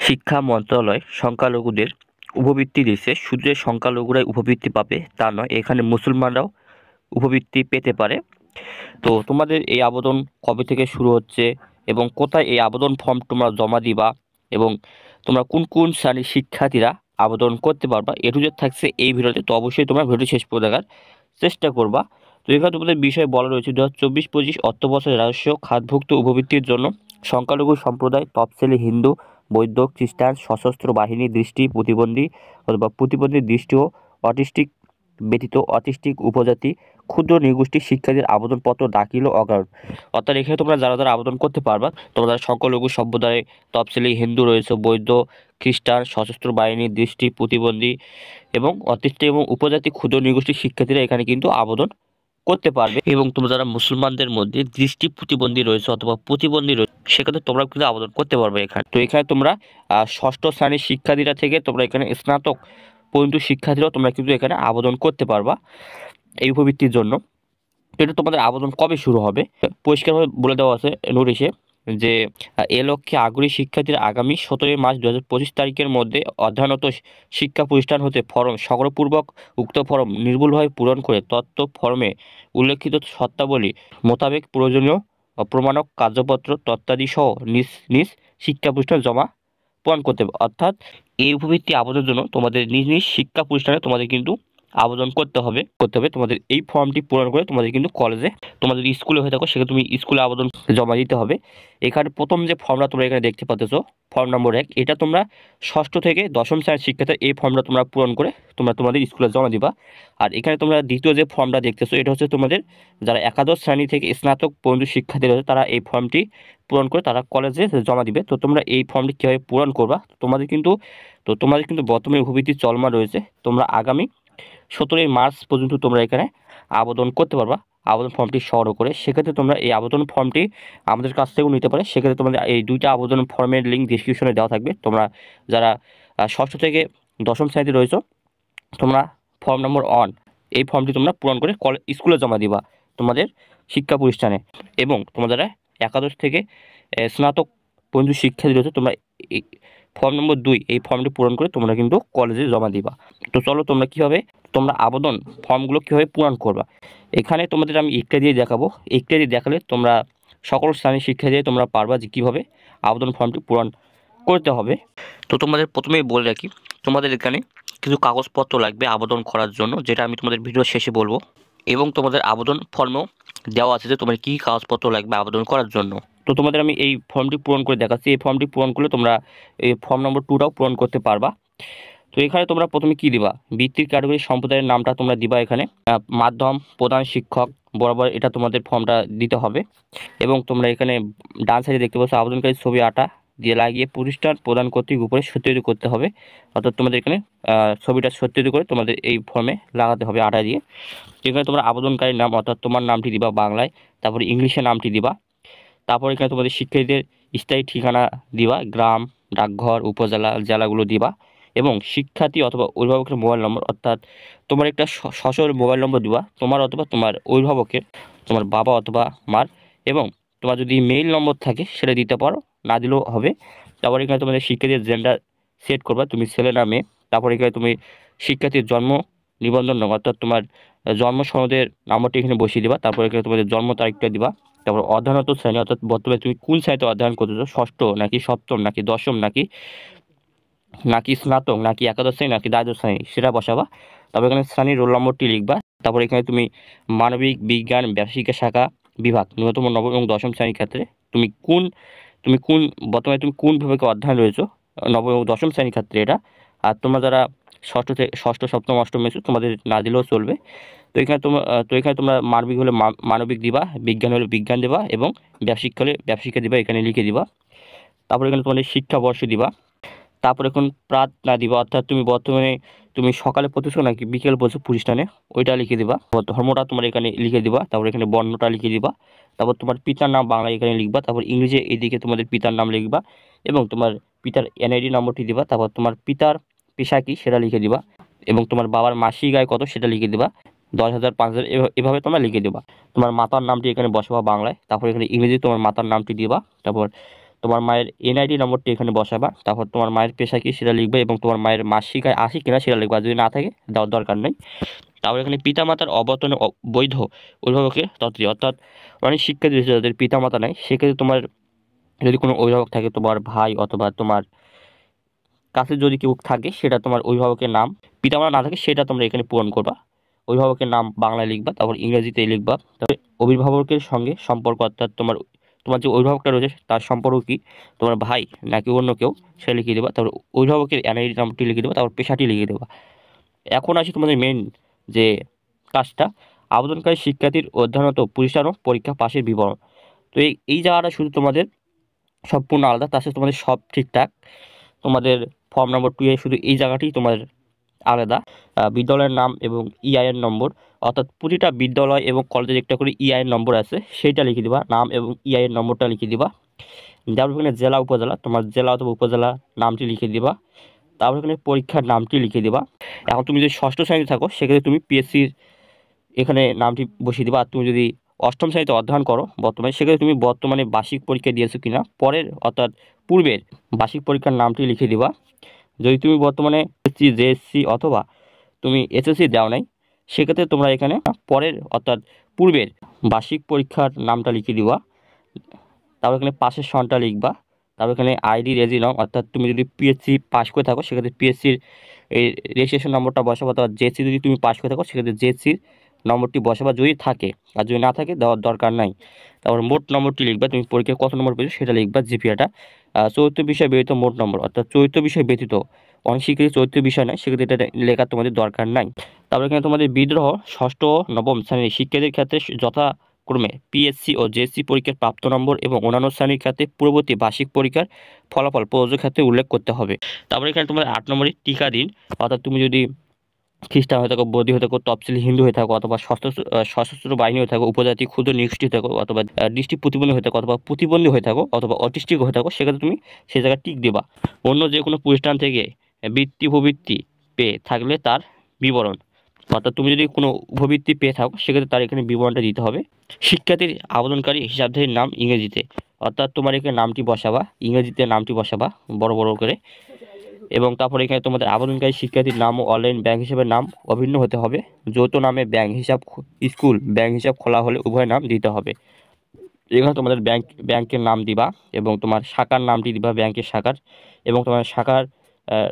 শিক্ষা মন্ত্রণালয় সংখ্যালঘুদের উপবৃত্তি দিচ্ছে। শুধু যে সংখ্যালঘুরাই উপবৃত্তি পাবে তা নয়, এখানে মুসলমানরাও উপবৃত্তি পেতে পারে। তো তোমাদের এই আবেদন কবে থেকে শুরু হচ্ছে এবং কোথায় এই আবেদন ফর্ম তোমরা জমা দিবা এবং তোমরা কোন কোন শ্রেণীর শিক্ষার্থীরা আবেদন করতে পারবা, এটু যে থাকছে এই ভিডিওতে। তো অবশ্যই তোমরা ভিডিও শেষ পর্যন্ত দেখার চেষ্টা করবা। তো এখানে তোমাদের বিষয় বলা রয়েছে 2024-25 অর্থবছরে রাজস্ব খাতভুক্ত উপবৃত্তির জন্য সংখ্যালঘু সম্প্রদায়, তফসিলি হিন্দু, বৌদ্ধ, খ্রিস্টান, সশস্ত্র বাহিনী, দৃষ্টি প্রতিবন্ধী অথবা প্রতিবন্ধী দৃষ্টি ও অটিস্টিক ব্যতীত অটিস্টিক উপজাতি, ক্ষুদ্র নৃগোষ্ঠীর শিক্ষার্থীর আবেদনপত্র দাখিল ও অগ্রাহ্য। অর্থাৎ এখানে তোমরা যারা যারা আবেদন করতে পারবা, তোমরা যারা সংখ্যালঘু সম্প্রদায়, তফসিলি হিন্দু রয়েছে, বৌদ্ধ, খ্রিস্টান, সশস্ত্র বাহিনী, দৃষ্টি প্রতিবন্ধী এবং অটিস্টিক এবং উপজাতি ক্ষুদ্র নৃগোষ্ঠীর শিক্ষার্থীরা এখানে কিন্তু আবেদন করতে পারবে। এবং তোমরা যারা মুসলমানদের মধ্যে দৃষ্টি প্রতিবন্ধী রয়েছে অথবা প্রতিবন্ধী রয়েছে, সেক্ষেত্রে তোমরা কিন্তু আবেদন করতে পারবে এখানে। তো এখানে তোমরা ষষ্ঠ শ্রেণীর শিক্ষার্থীরা থেকে তোমরা এখানে স্নাতক পর্যন্ত শিক্ষার্থীরাও তোমরা কিন্তু এখানে আবেদন করতে পারবা এই উপবৃত্তির জন্য। তো এটা তোমাদের আবেদন কবে শুরু হবে পরিষ্কারভাবে বলে দেওয়া আছে নোটিশে যে এ লক্ষ্যে আগ্রহী শিক্ষার্থীরা আগামী 17 মার্চ 2025 তারিখের মধ্যে অধ্যয়নরত শিক্ষা প্রতিষ্ঠান হতে ফরম সংগ্রহপূর্বক উক্ত ফরম নির্ভুলভাবে পূরণ করে তথ্য ফর্মে উল্লেখিত শর্তাবলী মোতাবেক প্রয়োজনীয় প্রমাণক কার্যপত্র তথ্যাদি সহ নিজ নিজ শিক্ষা প্রতিষ্ঠান জমা প্রদান করতে হবে। অর্থাৎ এই উপবৃত্তি আবেদনের জন্য তোমাদের নিজ নিজ শিক্ষা প্রতিষ্ঠানে তোমাদের কিন্তু আবেদন করতে হবে। তোমাদের এই ফর্মটি পূরণ করে তোমাদের কিন্তু কলেজে, তোমাদের স্কুলে হয়ে থাকো সেখানে তুমি স্কুলে আবেদন জমা দিতে হবে। এখানে প্রথম যে ফর্মটা তোমরা এখানে দেখতে পাচ্ছ, ফর্ম নম্বর 1, এটা তোমরা ষষ্ঠ থেকে দশম শ্রেণীর শিক্ষার্থী এই ফর্মটা তোমরা পূরণ করে তোমরা তোমাদের স্কুলে জমা দিবা। আর এখানে তোমরা দ্বিতীয় যে ফর্মটা দেখতেছো, এটা হচ্ছে তোমাদের যারা একাদশ শ্রেণী থেকে স্নাতক পর্যন্ত শিক্ষার্থী রয়েছে তারা এই ফর্মটি পূরণ করে তারা কলেজে জমা দিবে। তো তোমরা এই ফর্মটি কীভাবে পূরণ করবা, তোমাদের কিন্তু বর্তমানে উপবৃত্তি চলমান রয়েছে। তোমরা আগামী 17 মার্চ পর্যন্ত তোমরা এখানে আবেদন করতে পারবা আবেদন ফর্মটি সংগ্রহ করে। সেক্ষেত্রে তোমরা এই আবেদন ফর্মটি আমাদের কাছ থেকেও নিতে পারে। সেক্ষেত্রে তোমাদের এই দুইটা আবেদন ফর্মের লিঙ্ক ডিসক্রিপশনে দেওয়া থাকবে। তোমরা যারা ষষ্ঠ থেকে দশম শ্রেণীতে রয়েছো, তোমরা ফর্ম নম্বর 1 এই ফর্মটি তোমরা পূরণ করে স্কুলে জমা দিবা তোমাদের শিক্ষা প্রতিষ্ঠানে। এবং তোমরা যারা একাদশ থেকে স্নাতক পর্যন্ত শিক্ষার্থী রয়েছে, তোমরা এই ফর্ম নম্বর 2 এই ফর্মটি পূরণ করে তোমরা কিন্তু কলেজে জমা দিবা। তো চলো তোমরা কীভাবে তোমরা আবেদন ফর্মগুলো কীভাবে পূরণ করবা, এখানে তোমাদের আমি একটা দিয়ে দেখাবো। একটা দিয়ে দেখালে তোমরা সকল শ্রেণীর শিক্ষার্থী তোমরা পারবা যে কীভাবে আবেদন ফর্মটি পূরণ করতে হবে। তো তোমাদের প্রথমেই বলে রাখি, তোমাদের এখানে কিছু কাগজপত্র লাগবে আবেদন করার জন্য, যেটা আমি তোমাদের ভিডিও শেষে বলবো। এবং তোমাদের আবেদন ফর্মও দেওয়া আছে যে তোমার কী কাগজপত্র লাগবে আবেদন করার জন্য। তো তোমাদের আমি এই ফর্মটি পূরণ করে দেখাচ্ছি। এই ফর্মটি পূরণ করলে তোমরা এই ফর্ম নম্বর 2টাও পূরণ করতে পারবা। তো এখানে তোমরা প্রথমে কি দিবা, বৃত্তির ক্যাটাগরি সম্প্রদায়ের নামটা তোমরা দিবা এখানে, মাধ্যম প্রধান শিক্ষক বরাবর এটা তোমাদের ফর্মটা দিতে হবে। এবং তোমরা এখানে ডান সাইডে দেখতে পাচ্ছ আবেদনকারী ছবি আটা দিয়ে লাগিয়ে প্রতিষ্ঠান প্রদান কর্তৃক উপরে সত্যায়িত করতে হবে। অর্থাৎ তোমাদের এখানে ছবিটা সত্যায়িত করে তোমাদের এই ফর্মে লাগাতে হবে আটা দিয়ে। এখানে তোমরা আবেদনকারীর নাম অর্থাৎ তোমার নামটি দিবা বাংলায়, তারপরে ইংলিশে নামটি দিবা। তারপর এখানে তোমাদের শিক্ষার্থীদের স্থায়ী ঠিকানা দিবা, গ্রাম, ডাকঘর, উপজেলা, জেলাগুলো দিবা। এবং শিক্ষার্থী অথবা অভিভাবকের মোবাইল নম্বর, অর্থাৎ তোমার একটা সশর মোবাইল নম্বর দিবা তোমার অথবা তোমার অভিভাবকের, তোমার বাবা অথবা মার। এবং তোমার যদি মেইল নম্বর থাকে সেটা দিতে পারো, না দিলেও হবে। তারপর এখানে তোমাদের শিক্ষার্থীর জেন্ডার সেট করবা, তুমি ছেলে না মেয়ে। তারপর এখানে তুমি শিক্ষার্থীর জন্ম নিবন্ধন নম্বর অর্থাৎ তোমার জন্ম সনদের নম্বরটি এখানে বসিয়ে দিবা। তারপর এখানে তোমাদের জন্ম তারিখটা দিবা। তারপর অধ্যয়নরত শ্রেণী অর্থাৎ বর্তমানে তুমি কোন শ্রেণীতে অধ্যয়ন করতেছো, ষষ্ঠ নাকি সপ্তম নাকি দশম নাকি স্নাতক নাকি একাদশ শ্রেণী নাকি দ্বাদশ শ্রেণী সেটা বসাবা। তারপর এখানে শ্রেণীর রোল নম্বরটি লিখবা। তারপর এখানে তুমি মানবিক, বিজ্ঞান, ব্যবসায়িক শাখা বিভাগ ন্যূনতম নবম এবং দশম শ্রেণীর ক্ষেত্রে বর্তমানে তুমি কোন বিভাগে অধ্যয়ন রয়েছো, নবম এবং দশম শ্রেণীর ক্ষেত্রে এটা। আর তোমরা যারা ষষ্ঠ সপ্তম অষ্টম এসো তোমাদের না দিলেও চলবে। তো এখানে তোমরা মানবিক হলে মানবিক দিবা, বিজ্ঞান হলে বিজ্ঞান দেবা এবং ব্যবসায়িক হলে ব্যবসায়িকা দিবা, এখানে লিখে দিবা। তারপর এখানে তোমাদের শিক্ষাবর্ষ দিবা। তারপর এখন প্রাত না দিবা, অর্থাৎ তুমি বর্তমানে তুমি সকালে পড়তেছো নাকি বিকেল পড়ছো প্রতিষ্ঠানে, ওইটা লিখে দিবা। ধর্মটা তোমার এখানে লিখে দিবা। তারপর এখানে বর্ণটা লিখে দিবা। তারপর তোমার পিতার নাম বাংলা এখানে লিখবা। তারপর ইংরেজি এদিকে তোমাদের পিতার নাম লিখবা এবং তোমার পিতার এনআইডি নম্বরটি দিবা। তারপর তোমার পিতার পেশা কি সেটা লিখে দিবা এবং তোমার বাবার মাসিক আয় কত সেটা লিখে দিবা, 10,000 5,000 এভাবে তোমরা লিখে দিবা। তোমার মাতার নামটি এখানে বসাবা বাংলায়। তারপর এখানে ইংরেজি তোমার মাতার নামটি দিবা। তারপর তোমার মায়ের এনআইডি নম্বরটি এখানে বসাবা, তারপর তোমার মায়ের পেশা কি সেটা লিখবে এবং তোমার মায়ের মাসিক আয় আসে কিনা সেটা লিখবা, যদি না থাকে দেওয়ার দরকার নেই। তারপর এখানে পিতামাতার অবর্তনে বৈধ অভিভাবকের তথ্য, অর্থাৎ অনেক শিক্ষার্থী রয়েছে যাদের পিতামাতা নাই, সেক্ষেত্রে তোমার যদি কোনো অভিভাবক থাকে, তোমার ভাই অথবা তোমার কাছে যদি কেউ থাকে, সেটা তোমার অভিভাবকের নাম, পিতামাতা না থাকে সেটা তোমরা এখানে পূরণ করবা। অভিভাবকের নাম বাংলায় লিখবা, তারপর ইংরেজিতে লিখবা। তারপরে অভিভাবকের সঙ্গে সম্পর্ক, অর্থাৎ তোমার তোমার যে অভিভাবকটা রয়েছে তার সম্পর্ক কি, তোমার ভাই নাকি অন্য কেউ, সে লিখে দেবা। তারপর অভিভাবকের এনআইডি নামটি লিখে দেবা, তারপর পেশাটি লিখে দেবা। এখন আসি তোমাদের মেন যে কাজটা, আবেদনকারী শিক্ষার্থীর অধ্যয়নরত প্রতিষ্ঠান ও পরীক্ষা পাশের বিবরণ। তো এই জায়গাটা শুধু তোমাদের সম্পূর্ণ আলাদা, তার সাথে তোমাদের সব ঠিকঠাক। তোমাদের ফর্ম নম্বর 2 এ শুধু এই জায়গাটি তোমার আলাদা, বিদ্যালয়ের নাম এবং ইআইএন নম্বর, অর্থাৎ প্রতিটা বিদ্যালয় এবং কলেজের একটা করে ইআইএন নম্বর আছে, সেইটা লিখে দিবা, নাম এবং ইআইএন নম্বরটা লিখে দিবা। তারপর এখানে জেলা উপজেলা, তোমার জেলা অথবা উপজেলা নামটি লিখে দিবা। তারপর এখানে পরীক্ষার নামটি লিখে দিবা। এখন তুমি যদি ষষ্ঠ শ্রেণীতে থাকো, সেক্ষেত্রে তুমি পিএসসির এখানে নামটি বসিয়ে দিবা। আর তুমি যদি অষ্টম শ্রেণীতে অধ্যয়ন করো বর্তমানে, সেক্ষেত্রে তুমি বর্তমানে বার্ষিক পরীক্ষা দিয়েছো কিনা, পরের অর্থাৎ পূর্বের বার্ষিক পরীক্ষার নামটি লিখে দিবা। যদি তুমি বর্তমানে এসএসসি, জেএসসি অথবা তুমি এসএসসি দাও নাই, সেক্ষেত্রে তোমরা এখানে পরের অর্থাৎ পূর্বের বার্ষিক পরীক্ষার নামটা লিখে দিবা। তারপর এখানে পাশের সনটা লিখবা। তারপর এখানে আইডি রেজিনম, অর্থাৎ তুমি যদি পিএসসি পাস করে থাকো, সেক্ষেত্রে পিএসসির এই রেজিস্ট্রেশন নম্বরটা বসাবো, অথবা জেএসসি যদি তুমি পাস করে থাকো, সেক্ষেত্রে জেএসসির নম্বরটি বসাবা যদি থাকে, আর যদি না থাকে দেওয়ার দরকার নাই। তারপর মোট নম্বরটি লিখবা, তুমি পরীক্ষায় কত নম্বর পেয়েছো সেটা লিখবা, জিপিএটা। চতুর্থ বিষয় ব্যতীত মোট নম্বর, অর্থাৎ চতুর্থ বিষয় ব্যতীত, অনেক শিক্ষার্থী চতুর্থ বিষয় নেয়, সেক্ষেত্রে এটা লেখা তোমাদের দরকার নাই। তারপর এখানে তোমাদের বিদ্রোহ ষষ্ঠ ও নবম শ্রেণীর শিক্ষার্থীর ক্ষেত্রে যথাক্রমে পিএসসি ও জেএসসি পরীক্ষার প্রাপ্ত নম্বর এবং অন্যান্য শ্রেণীর ক্ষেত্রে পূর্ববর্তী বার্ষিক পরীক্ষার ফলাফল প্রযোজ্য ক্ষেত্রে উল্লেখ করতে হবে। তারপরে এখানে তোমাদের 8 নম্বরে টিকা দিন, অর্থাৎ তুমি যদি খ্রিস্টান হয়ে থাকো, বৌদ্ধ হয়ে থাকো, তফসিলি হিন্দু হয়ে থাকো, অথবা সশস্ত্র বাহিনী হয়ে থাকো, উপজাতি ক্ষুদ্র নিগোষ্ঠী হয়ে থাকো, অথবা দৃষ্টি প্রতিবন্ধী হয়ে থাকো, অথবা প্রতিবন্ধী হয়ে থাকো, অথবা অটিস্টিক হয়ে থাকো, সেক্ষেত্রে তুমি সেই জায়গায় টিক দেবা। অন্য যে কোনো প্রতিষ্ঠান থেকে বৃত্তি উপবৃত্তি পেয়ে থাকলে তার বিবরণ, অর্থাৎ তুমি যদি কোনো উপবৃত্তি পেয়ে থাকো, সেক্ষেত্রে তার এখানে বিবরণটা দিতে হবে। শিক্ষার্থীর আবেদনকারী হিসাবধারীর নাম ইংরেজিতে, অর্থাৎ তোমার এখানে নামটি বসাবা, ইংরেজিতে নামটি বসাবা বড় বড় করে। এবং তারপরে এখানে তোমাদের আবেদনকারী শিক্ষার্থীর নাম ও অনলাইন ব্যাংক হিসাবের নাম অভিন্ন হতে হবে। যৌথ নামে ব্যাংক হিসাব, স্কুল ব্যাংক হিসাব খোলা হলে উভয় নাম দিতে হবে। এখানে তোমাদের ব্যাংকের নাম দিবা এবং তোমার শাখার নামটি দিবা, ব্যাংকের শাখার, এবং তোমার শাখার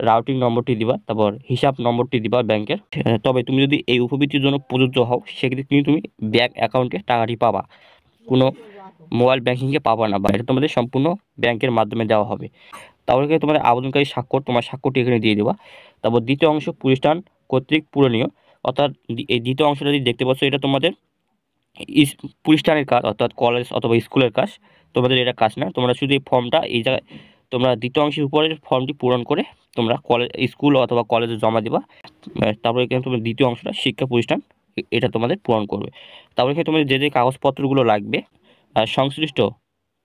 রাউটিং নম্বরটি দিবা, তারপর হিসাব নম্বরটি দিবা ব্যাংকের। তবে তুমি যদি এই উপবৃত্তির জন্য প্রযোজ্য হও, সেক্ষেত্রে তুমি ব্যাংক অ্যাকাউন্টে টাকাটি পাবা, কোনো মোবাইল ব্যাংকিংয়ে পাবা না, বা এটা তোমাদের সম্পূর্ণ ব্যাংকের মাধ্যমে দেওয়া হবে। তারপরে তোমাদের আবেদনকারী স্বাক্ষর, তোমার স্বাক্ষরটি এখানে দিয়ে দেবা। তারপর দ্বিতীয় অংশ প্রতিষ্ঠান কর্তৃক পূরণীয়, অর্থাৎ এই দ্বিতীয় অংশটা যদি দেখতে পাচ্ছ, এটা তোমাদের প্রতিষ্ঠানের কাজ, অর্থাৎ কলেজ অথবা স্কুলের কাজ, তোমাদের এটা কাজ না। তোমরা শুধু এই ফর্মটা এই জায়গায় তোমরা দ্বিতীয় অংশের উপরের ফর্মটি পূরণ করে তোমরা স্কুল অথবা কলেজে জমা দিবা। তারপরে এখানে তোমার দ্বিতীয় অংশটা শিক্ষা প্রতিষ্ঠান, এটা তোমাদের পূরণ করবে। তারপরে এখানে তোমাদের যে কাগজপত্রগুলো লাগবে, সংশ্লিষ্ট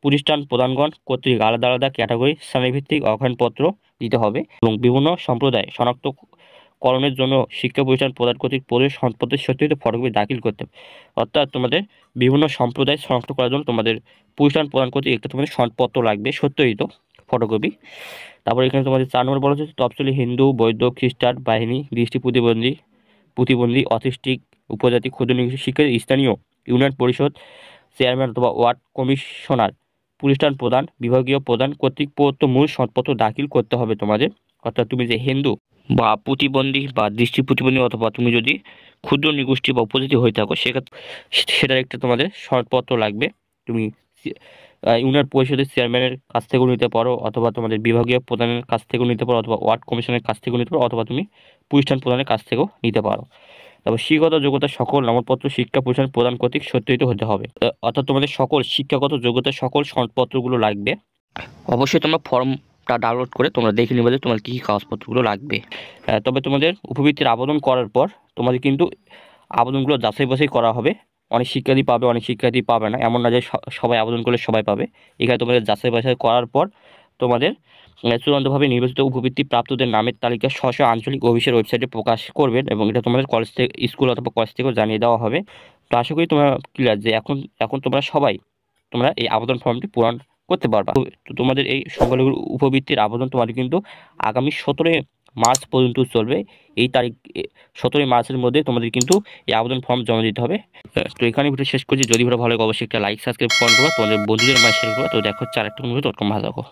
প্রতিষ্ঠান প্রধানগণ কর্তৃক আলাদা আলাদা ক্যাটাগরি শ্রেণীভিত্তিক অধ্যয়নপত্র দিতে হবে, এবং বিভিন্ন সম্প্রদায় শনাক্তকরণের জন্য শিক্ষা প্রতিষ্ঠান প্রদান কর্তৃক প্রদেশ সম্পদের সত্যিত ফটোকপি দাখিল করতে হবে। অর্থাৎ তোমাদের বিভিন্ন সম্প্রদায় শনাক্ত করার জন্য তোমাদের প্রতিষ্ঠান প্রদান কর্তৃক একটা তোমাদের সনদপত্র লাগবে, সত্যিত ফটোকপি। তারপর এখানে তোমাদের 4 নম্বর বলা হচ্ছে তফসিলি হিন্দু, বৌদ্ধ, খ্রিস্টান বাহিনী, দৃষ্টি প্রতিবন্ধী, অটিস্টিক, উপজাতি, ক্ষুদ্র নিগোষ্ঠী শিক্ষার্থী স্থানীয় ইউনিয়ন পরিষদ চেয়ারম্যান অথবা ওয়ার্ড কমিশনার, প্রতিষ্ঠান প্রধান, বিভাগীয় প্রধান কর্তৃক প্রদত্ত মূল সনদপত্র দাখিল করতে হবে তোমাদের। অর্থাৎ তুমি যে হিন্দু বা প্রতিবন্ধী বা দৃষ্টি প্রতিবন্ধী, অথবা তুমি যদি ক্ষুদ্র নিগোষ্ঠী বা উপজাতি হয়ে থাকো, সেক্ষেত্রে সেটার একটা তোমাদের সনদপত্র লাগবে। তুমি ইউনিয়ন পরিষদের চেয়ারম্যানের কাছ থেকেও নিতে পারো, অথবা তোমাদের বিভাগীয় প্রধানের কাছ থেকেও নিতে পারো, অথবা ওয়ার্ড কমিশনের কাছ থেকেও নিতে পারো, অথবা তুমি প্রতিষ্ঠান প্রধানের কাছ থেকেও নিতে পারো। তারপর শিক্ষাগত যোগ্যতা সকল নামপত্র শিক্ষা প্রতিষ্ঠান প্রদান কর্তৃক সত্যায়িত হতে হবে, অর্থাৎ তোমাদের সকল শিক্ষাগত যোগ্যতা সকল সনদপত্রগুলো লাগবে। অবশ্যই তোমরা ফর্মটা ডাউনলোড করে তোমরা দেখে নেবে যে তোমার কী কী কাগজপত্রগুলো লাগবে। তবে তোমাদের উপবৃত্তির আবেদন করার পর তোমাদের কিন্তু আবেদনগুলো যাচাই বাছাই করা হবে। অনেক শিক্ষার্থী পাবে, অনেক শিক্ষার্থী পাবে না, এমন না যে সবাই আবেদন করলে সবাই পাবে। এখানে তোমাদের যাচাই বাছাই করার পর তোমাদের চূড়ান্তভাবে নির্বাচিত উপবৃত্তি প্রাপ্তদের নামের তালিকা স্ব আঞ্চলিক অফিসের ওয়েবসাইটে প্রকাশ করবেন, এবং এটা তোমাদের কলেজ থেকে, স্কুল অথবা কলেজ থেকেও জানিয়ে দেওয়া হবে। তো আশা করি তোমরা ক্লিয়ার যে এখন তোমরা সবাই এই আবেদন ফর্মটি পূরণ করতে পারবা। তো তোমাদের এই সংখ্যালঘু উপবৃত্তির আবেদন তোমাদের কিন্তু আগামী 17 মার্চ পর্যন্ত চলবে। এই তারিখ 17 মার্চের মধ্যে তোমাদের কিন্তু এই আবেদন ফর্ম জমা দিতে হবে। তো এখানে ভিডিও শেষ করছি। যদি ভিডিও ভালো লাগে অবশ্যই একটা লাইক সাবস্ক্রাইব করবা, তোমাদের বন্ধুদের মাঝে শেয়ার করবা। তো দেখো হচ্ছে আরেকটা ভিডিও, ততক্ষণ ভালো থাকো।